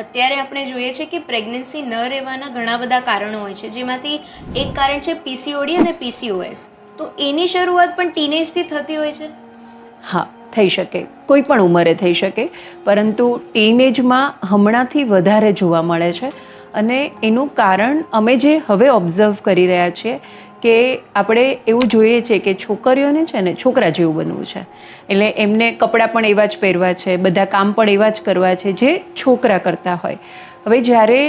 અત્યારે આપણે જોઈએ છે કે પ્રેગ્નન્સી ન રહેવાના ઘણા બધા કારણો હોય છે, જેમાંથી એક કારણ છે પીસીઓડી અને પીસીઓએસ. તો એની શરૂઆત પણ ટીનેજથી થતી હોય છે. હા, થઈ શકે, કોઈ પણ ઉંમરે થઈ શકે, પરંતુ ટીનેજમાં હમણાંથી વધારે જોવા મળે છે. અને એનું કારણ અમે જે હવે ઓબ્ઝર્વ કરી રહ્યા છીએ કે આપણે એવું જોઈએ છે કે છોકરીઓને છે ને છોકરા જેવું બનવું છે. એટલે એમને કપડાં પણ એવા જ પહેરવા છે, બધા કામ પણ એવા જ કરવા છે જે છોકરા કરતા હોય. હવે જ્યારે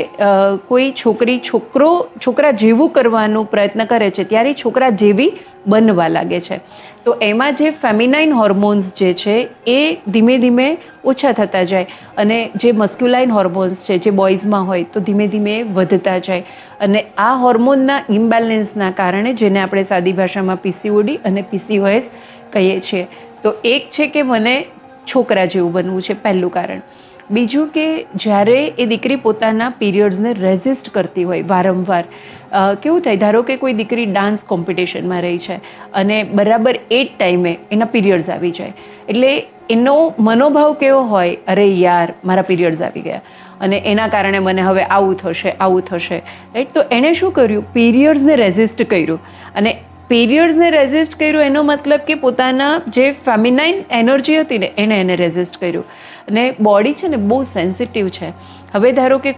કોઈ છોકરી છોકરા જેવું કરવાનો પ્રયત્ન કરે છે ત્યારે છોકરા જેવી બનવા લાગે છે. તો એમાં જે ફેમિનાઇન હોર્મોન્સ જે છે એ ધીમે ધીમે ઓછા થતા જાય, અને જે મસ્ક્યુલાઇન હોર્મોન્સ છે જે બોયઝમાં હોય તો ધીમે ધીમે વધતા જાય. અને આ હોર્મોનના ઇમ્બેલેન્સના કારણે, જેને આપણે સાદી ભાષામાં પીસીઓડી અને પીસીઓએસ કહીએ છીએ, તો એક છે કે મને છોકરા જેવું બનવું છે, પહેલું કારણ. બીજું કે જ્યારે એ દીકરી પોતાના પીરિયડ્સને રેઝિસ્ટ કરતી હોય વારંવાર, કેવું થાય, ધારો કે કોઈ દીકરી ડાન્સ કોમ્પિટિશનમાં રહી છે અને બરાબર એ જ ટાઈમે એના પીરિયડ્સ આવી જાય, એટલે એનો મનોભાવ કેવો હોય, અરે યાર મારા પીરિયડ્સ આવી ગયા અને એના કારણે મને હવે આવું થશે રાઈટ. તો એણે શું કર્યું, પીરિયડ્સને રેઝિસ્ટ કર્યું. અને પીરિયડ્સને રેઝિસ્ટ કર્યું એનો મતલબ કે પોતાના જે ફેમિનાઇન એનર્જી હતી ને એને રેઝિસ્ટ કર્યું. અને બોડી છે ને બહુ સેન્સિટિવ છે. હવે ધારો કે